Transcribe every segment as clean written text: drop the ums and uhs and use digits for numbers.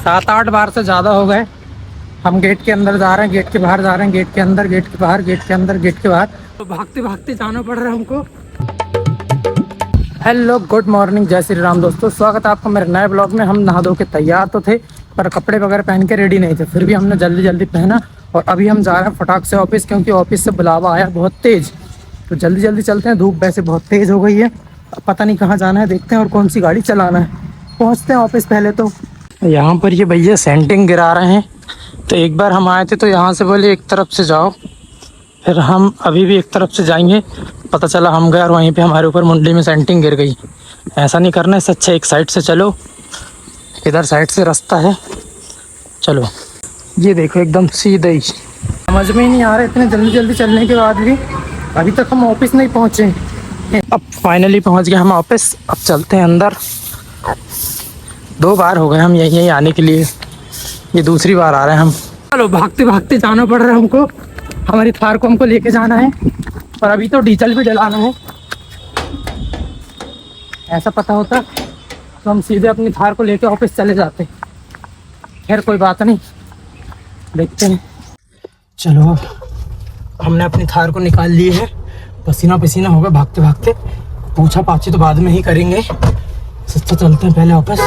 7-8 बार से ज़्यादा हो गए। हम गेट के अंदर जा रहे हैं, गेट के बाहर जा रहे हैं, गेट के अंदर, गेट के बाहर, गेट के अंदर, गेट के बाहर, तो भागते भागते जाना पड़ रहा है हमको। हेलो गुड मॉर्निंग, जय श्री राम दोस्तों, स्वागत है आपका मेरे नए ब्लॉग में। हम नहा धो के तैयार तो थे पर कपड़े वगैरह पहन के रेडी नहीं थे, फिर भी हमने जल्दी जल्दी पहना और अभी हम जा रहे हैं फटाक से ऑफिस, क्योंकि ऑफिस से बुलावा आया बहुत तेज़। तो जल्दी जल्दी चलते हैं, धूप वैसे बहुत तेज़ हो गई है। अब पता नहीं कहाँ जाना है, देखते हैं और कौन सी गाड़ी चलाना है। पहुँचते हैं ऑफिस पहले। तो यहाँ पर ये भैया सेंटिंग गिरा रहे हैं, तो एक बार हम आए थे तो यहाँ से बोले एक तरफ से जाओ, फिर हम अभी भी एक तरफ से जाएंगे। पता चला हम गए और वहीं पे हमारे ऊपर मुंडी में सेंटिंग गिर गई। ऐसा नहीं करना है, इससे अच्छा एक साइड से चलो, इधर साइड से रास्ता है, चलो। ये देखो एकदम सीधे ही, समझ में ही नहीं आ रहा इतने जल्दी जल्दी चलने के बाद भी अभी तक हम ऑफिस नहीं पहुँचे। अब फाइनली पहुँच गए हम ऑफिस, अब चलते हैं अंदर। 2 बार हो गए हम यहीं आने के लिए, ये दूसरी बार आ रहे हैं हम। चलो भागते भागते जाना पड़ रहा है हमको, हमारी थार को हमको लेके जाना है और अभी तो डीजल भी डलाना है। ऐसा पता होता तो हम सीधे अपनी थार को लेके ऑफिस चले जाते। खैर कोई बात नहीं, देखते हैं। चलो हमने अपनी थार को निकाल ली है, पसीना पसीना हो गया भागते भागते। पूछा पाछी तो बाद में ही करेंगे, सच्चा चलते हैं पहले ऑफिस।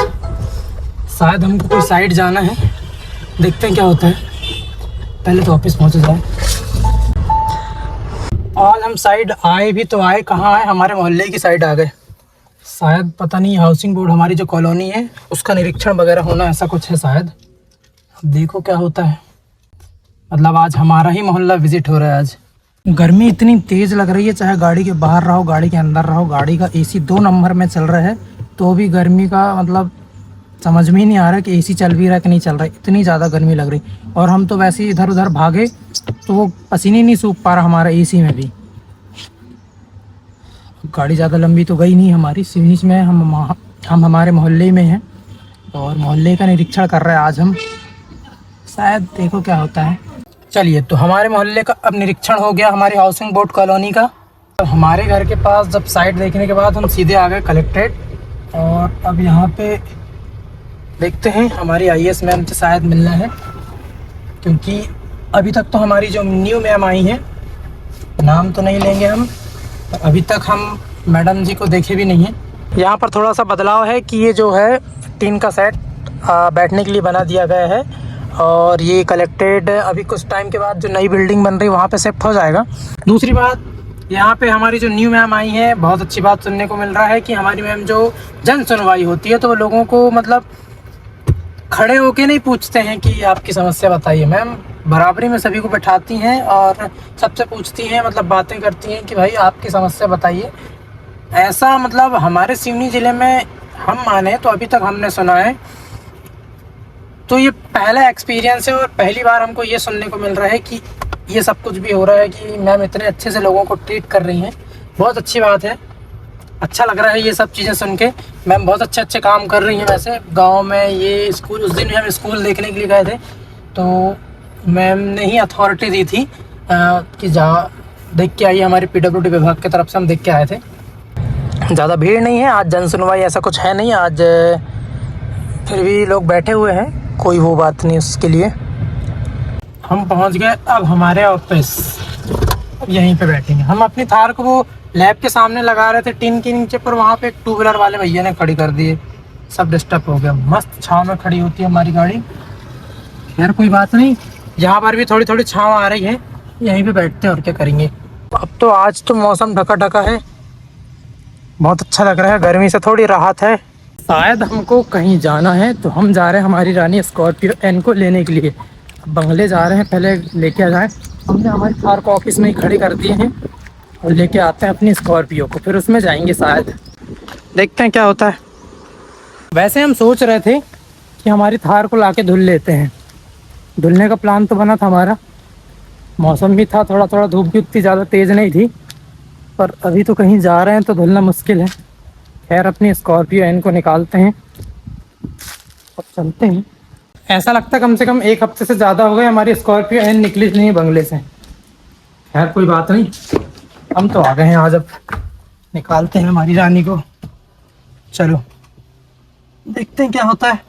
शायद हमको कोई साइड जाना है, देखते हैं क्या होता है, पहले तो ऑफिस पहुंच जाए। आज हम साइड आए भी तो आए कहाँ आए, हमारे मोहल्ले की साइड आ गए। शायद पता नहीं, हाउसिंग बोर्ड हमारी जो कॉलोनी है उसका निरीक्षण वगैरह होना, ऐसा कुछ है शायद। देखो क्या होता है, मतलब आज हमारा ही मोहल्ला विजिट हो रहा है। आज गर्मी इतनी तेज़ लग रही है, चाहे गाड़ी के बाहर रहो गाड़ी के अंदर रहो, गाड़ी का एसी 2 नंबर में चल रहा है तो भी गर्मी का मतलब समझ में ही नहीं आ रहा कि एसी चल भी रहा है कि नहीं चल रहा है, इतनी ज़्यादा गर्मी लग रही। और हम तो वैसे ही इधर उधर भागे तो वो पसीने नहीं सूख पा रहा हमारा एसी में भी। गाड़ी ज़्यादा लंबी तो गई नहीं हमारी, सिवनीच में हम हमारे मोहल्ले में हैं और मोहल्ले का निरीक्षण कर रहे हैं आज हम, शायद देखो क्या होता है। चलिए, तो हमारे मोहल्ले का अब निरीक्षण हो गया, हमारी हाउसिंग बोर्ड कॉलोनी का। तो हमारे घर के पास जब साइड देखने के बाद हम सीधे आ गए कलेक्ट्रेट और अब यहाँ पे देखते हैं हमारी IAS मैम से शायद मिलना है, क्योंकि अभी तक तो हमारी जो न्यू मैम आई हैं, नाम तो नहीं लेंगे हम, तो अभी तक हम मैडम जी को देखे भी नहीं हैं। यहाँ पर थोड़ा सा बदलाव है कि ये जो है टीन का सेट बैठने के लिए बना दिया गया है और ये कलेक्टेड अभी कुछ टाइम के बाद जो नई बिल्डिंग बन रही है वहाँ पे शिफ्ट हो जाएगा। दूसरी बात, यहाँ पे हमारी जो न्यू मैम आई है, बहुत अच्छी बात सुनने को मिल रहा है कि हमारी मैम जो जन सुनवाई होती है तो वो लोगों को मतलब खड़े होके नहीं पूछते हैं कि आपकी समस्या बताइए। मैम बराबरी में सभी को बैठाती हैं और सबसे पूछती हैं, मतलब बातें करती हैं कि भाई आपकी समस्या बताइए। ऐसा मतलब हमारे सिवनी ज़िले में हम माने तो अभी तक हमने सुना है, तो ये पहला एक्सपीरियंस है और पहली बार हमको ये सुनने को मिल रहा है कि ये सब कुछ भी हो रहा है कि मैम इतने अच्छे से लोगों को ट्रीट कर रही हैं। बहुत अच्छी बात है, अच्छा लग रहा है ये सब चीज़ें सुन के। मैम बहुत अच्छे अच्छे काम कर रही हैं। वैसे गांव में ये स्कूल, उस दिन भी हम स्कूल देखने के लिए गए थे तो मैम ने ही अथॉरिटी दी थी कि जा देख के आइए। हमारे PWD विभाग की तरफ से हम देख के आए थे। ज़्यादा भीड़ नहीं है आज, जन सुनवाई ऐसा कुछ है नहीं आज, फिर भी लोग बैठे हुए हैं, कोई वो बात नहीं उसके लिए। हम पहुंच गए अब हमारे ऑफिस, अब यहीं पे बैठेंगे हम। अपनी थार को वो लैब के सामने लगा रहे थे टीन के नीचे, पर वहाँ पे एक 2 व्हीलर वाले भैया ने खड़ी कर दिए, सब डिस्टर्ब हो गया। मस्त छाँव में खड़ी होती है हमारी गाड़ी। खैर कोई बात नहीं, यहाँ पर भी थोड़ी थोड़ी छाँव आ रही है, यहीं पे बैठते हैं और क्या करेंगे। अब तो आज तो मौसम ढका ढका है, बहुत अच्छा लग रहा है, गर्मी से थोड़ी राहत है। शायद हमको कहीं जाना है तो हम जा रहे हैं हमारी रानी स्कॉर्पियो एन को लेने के लिए। बंगले जा रहे हैं, पहले लेके आ जाएँ। हमने हमारी कार को ऑफिस में ही खड़ी कर दिए हैं और लेके आते हैं अपनी स्कॉर्पियो को, फिर उसमें जाएंगे शायद, देखते हैं क्या होता है। वैसे हम सोच रहे थे कि हमारी थार को लाके धुल लेते हैं, धुलने का प्लान तो बना था हमारा। मौसम भी था थोड़ा थोड़ा, धूप भी उतनी ज़्यादा तेज़ नहीं थी, पर अभी तो कहीं जा रहे हैं तो धुलना मुश्किल है। खैर अपनी स्कॉर्पियो एन को निकालते हैं और चलते हैं। ऐसा लगता है कम से कम 1 हफ्ते से ज़्यादा हो गए हमारी स्कॉर्पियो एन निकली नहीं बंगले से। खैर कोई बात नहीं, हम तो आ गए हैं आज, अब निकालते हैं हमारी रानी को। चलो देखते हैं क्या होता है।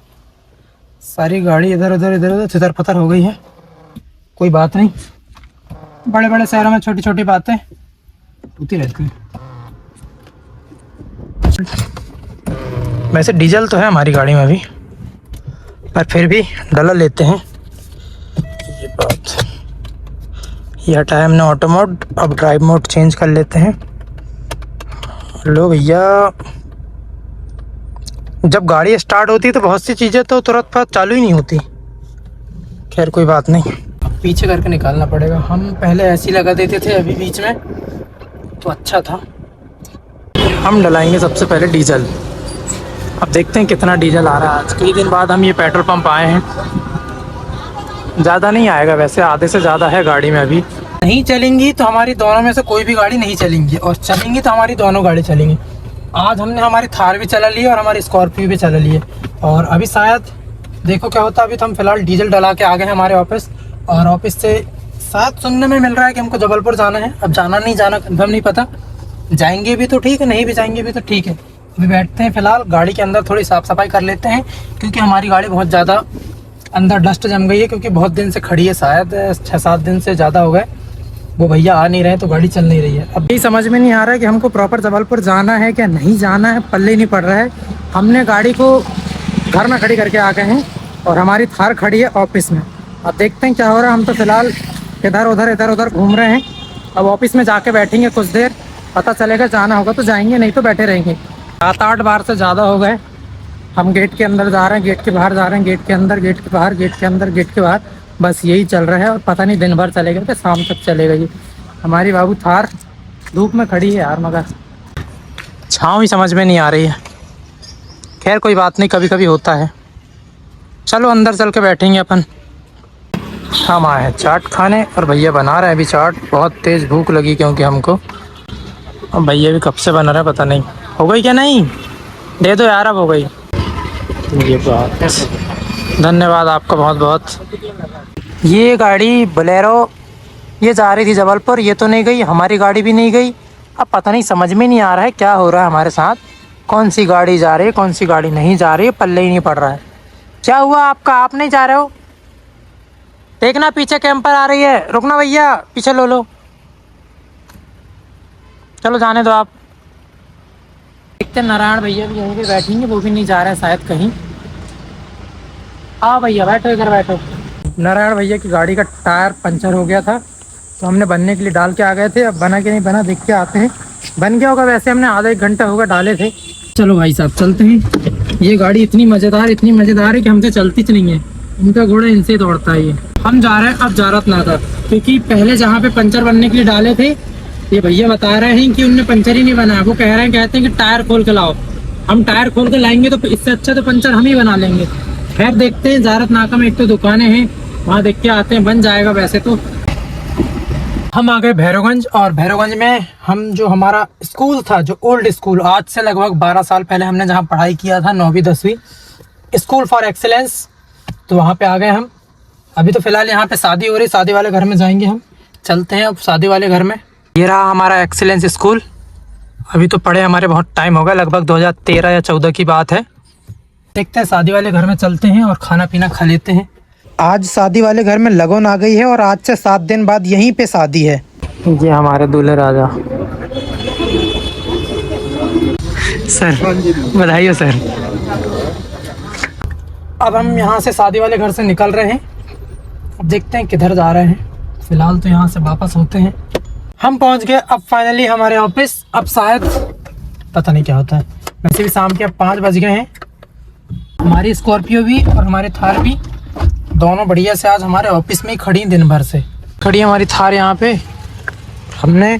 सारी गाड़ी इधर उधर इधर उधर छितर पतर हो गई है। कोई बात नहीं, बड़े बड़े शहरों में छोटी छोटी बातें होती रहती हैं। वैसे डीजल तो है हमारी गाड़ी में अभी, पर फिर भी डलर लेते हैं। ये बात, यह टाइम हमने ऑटो मोड, अब ड्राइव मोड चेंज कर लेते हैं। लो भैया, जब गाड़ी स्टार्ट होती है तो बहुत सी चीज़ें तो तुरंत चालू ही नहीं होती। खैर कोई बात नहीं, अब पीछे करके निकालना पड़ेगा। हम पहले ऐसे ही लगा देते थे, अभी बीच में तो अच्छा था। हम डलाएंगे सबसे पहले डीजल। अब देखते हैं कितना डीजल आ रहा है। आज कई दिन बाद हम ये पेट्रोल पंप आए हैं। ज़्यादा नहीं आएगा वैसे, आधे से ज़्यादा है गाड़ी में अभी। नहीं चलेंगी तो हमारी दोनों में से कोई भी गाड़ी नहीं चलेंगी, और चलेंगी तो हमारी दोनों गाड़ी चलेंगी। आज हमने हमारी थार भी चला ली है और हमारी स्कॉर्पियो भी चला ली है। और अभी शायद देखो क्या होता है। अभी तो हम फिलहाल डीजल डला के आ गए हैं हमारे ऑफिस, और ऑफिस से शायद सुनने में मिल रहा है कि हमको जबलपुर जाना है। अब जाना नहीं जाना कंफर्म नहीं पता, जाएंगे भी तो ठीक है, नहीं भी जाएंगे भी तो ठीक है। अभी बैठते हैं फिलहाल, गाड़ी के अंदर थोड़ी साफ़ सफाई कर लेते हैं, क्योंकि हमारी गाड़ी बहुत ज़्यादा अंदर डस्ट जम गई है, क्योंकि बहुत दिन से खड़ी है, शायद 6-7 दिन से ज़्यादा हो गए। वो भैया आ नहीं रहे तो गाड़ी चल नहीं रही है। अब ये समझ में नहीं आ रहा है कि हमको प्रॉपर जबलपुर जाना है क्या नहीं जाना है, पल्ले नहीं पड़ रहा है। हमने गाड़ी को घर में खड़ी करके आ गए हैं और हमारी थार खड़ी है ऑफिस में। अब देखते हैं क्या हो रहा है। हम तो फिलहाल इधर उधर घूम रहे हैं। अब ऑफिस में जाके बैठेंगे कुछ देर, पता चलेगा जाना होगा तो जाएंगे, नहीं तो बैठे रहेंगे। 7-8 बार से ज़्यादा हो गए हम गेट के अंदर जा रहे हैं, गेट के बाहर जा रहे हैं, गेट के अंदर, गेट के बाहर, गेट के अंदर, गेट के बाहर, बस यही चल रहा है। और पता नहीं दिन भर चलेगा तो शाम तक चलेगा ये। हमारी बाबू थार धूप में खड़ी है यार, मगर छाँव ही समझ में नहीं आ रही है। खैर कोई बात नहीं, कभी कभी होता है। चलो अंदर चल के बैठेंगे अपन। हम आए हैं चाट खाने और भैया बना रहे हैं अभी चाट। बहुत तेज़ भूख लगी क्योंकि हमको, और भैया भी कब से बना रहे हैं पता नहीं। हो गई क्या? नहीं दे दो यार, अब हो गई। ये बात, धन्यवाद आपका बहुत बहुत। ये गाड़ी बोलेरो ये जा रही थी जबलपुर, ये तो नहीं गई, हमारी गाड़ी भी नहीं गई। अब पता नहीं, समझ में नहीं आ रहा है क्या हो रहा है हमारे साथ। कौन सी गाड़ी जा रही है, कौन सी गाड़ी नहीं जा रही है, पल्ले ही नहीं पड़ रहा है। क्या हुआ आपका, आप नहीं जा रहे हो? देखना पीछे कैंपर आ रही है, रुकना भैया, पीछे लो। चलो जाने दो आप। देखते नारायण भैया भी यहीं पे बैठेंगे, वो भी नहीं जा रहे हैं शायद कहीं। हाँ भैया बैठो, इधर बैठो। नारायण भैया की गाड़ी का टायर पंचर हो गया था, तो हमने बनने के लिए डाल के आ गए थे। अब बना कि नहीं बना देख के आते हैं। बन गया होगा वैसे, हमने आधा 1 घंटा होगा डाले थे। चलो भाई साहब चलते हैं। ये गाड़ी इतनी मज़ेदार है कि हमसे चलती च नहीं है। इनका घोड़ा इनसे दौड़ता है ये। हम जा रहे हैं अब जारत नागा, क्योंकि पहले जहाँ पे पंचर बनने के लिए डाले थे, ये भैया बता रहे हैं कि उनने पंचर ही नहीं बनाया। वो कहते हैं कि टायर खोल के लाओ। हम टायर खोल के लाएंगे तो इससे अच्छा तो पंचर हम ही बना लेंगे। खैर देखते हैं, जारत नाका में एक तो दुकानें हैं, वहाँ देख के आते हैं, बन जाएगा वैसे तो। हम आ गए भैरवगंज, और भैरवगंज में हम जो हमारा स्कूल था, जो ओल्ड स्कूल, आज से लगभग 12 साल पहले हमने जहाँ पढ़ाई किया था 9वीं 10वीं, स्कूल फॉर एक्सेलेंस, तो वहाँ पे आ गए हम। अभी तो फ़िलहाल यहाँ पे शादी हो रही, शादी वाले घर में जाएंगे हम। चलते हैं अब शादी वाले घर में। ये रहा हमारा एक्सेलेंस स्कूल। अभी तो पढ़े हमारे बहुत टाइम हो गया, लगभग 2013 या 14 की बात है। देखते हैं शादी वाले घर में चलते हैं और खाना पीना खा लेते हैं। आज शादी वाले घर में लगन आ गई है, और आज से 7 दिन बाद यहीं पे शादी है। ये हमारे दूल्हे राजा। सर बधाई हो सर। अब हम यहाँ से शादी वाले घर से निकल रहे हैं। अब देखते हैं किधर जा रहे हैं। फिलहाल तो यहाँ से वापस होते हैं। हम पहुँच गए अब फाइनली हमारे ऑफिस। अब शायद पता नहीं क्या होता है, वैसे भी शाम के अब 5 बज गए हैं। हमारी स्कॉर्पियो भी और हमारी थार भी दोनों बढ़िया से आज हमारे ऑफिस में ही खड़ी दिन भर से खड़ी। हमारी थार यहाँ पे हमने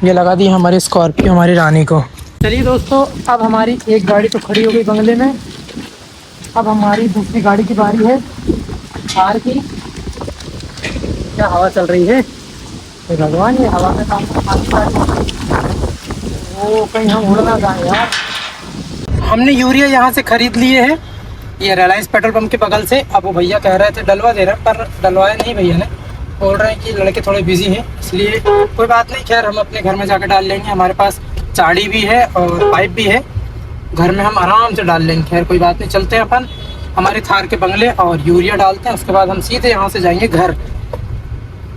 ये लगा दी हमारी स्कॉर्पियो हमारी रानी को। चलिए दोस्तों, अब हमारी एक गाड़ी तो खड़ी हो गई बंगले में। अब हमारी दूसरी गाड़ी की बारी है, थार की। क्या हवा चल रही है भगवान, ये हवा में काम वो कहीं हम उड़ ना जाए यार। हमने यूरिया यहाँ से ख़रीद लिए है, ये रिलायंस पेट्रोल पंप के बगल से। अब वो भैया कह रहे थे डलवा दे रहे हैं, पर डलवाए नहीं भैया ने। बोल रहे हैं कि लड़के थोड़े बिजी हैं, इसलिए कोई बात नहीं। खैर हम अपने घर में जाकर डाल लेंगे, हमारे पास चाड़ी भी है और पाइप भी है, घर में हम आराम से डाल लेंगे। खैर कोई बात नहीं, चलते हैं अपन। हमारे थार के बंगले और यूरिया डालते हैं। उसके बाद हम सीधे यहाँ से जाएंगे घर।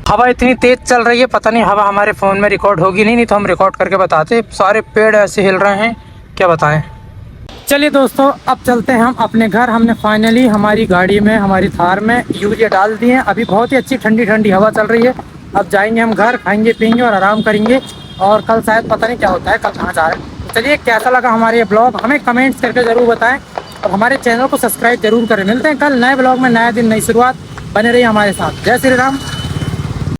हवा इतनी तेज चल रही है, पता नहीं हवा हमारे फ़ोन में रिकॉर्ड होगी नहीं तो हम रिकॉर्ड करके बताते। सारे पेड़ ऐसे हिल रहे हैं, क्या बताएं। चलिए दोस्तों, अब चलते हैं हम अपने घर। हमने फाइनली हमारी गाड़ी में, हमारी थार में यूरिया डाल दिए हैं। अभी बहुत ही अच्छी ठंडी ठंडी हवा चल रही है। अब जाएंगे हम घर, खाएंगे पियेंगे और आराम करेंगे। और कल शायद पता नहीं क्या होता है, कल कहाँ जा रहे हैं। तो चलिए, कैसा लगा हमारे ये ब्लॉग हमें कमेंट्स करके ज़रूर बताएं और हमारे चैनल को सब्सक्राइब जरूर करें। मिलते हैं कल नए ब्लॉग में, नया दिन नई शुरुआत। बने रहिए हमारे साथ। जय श्री राम।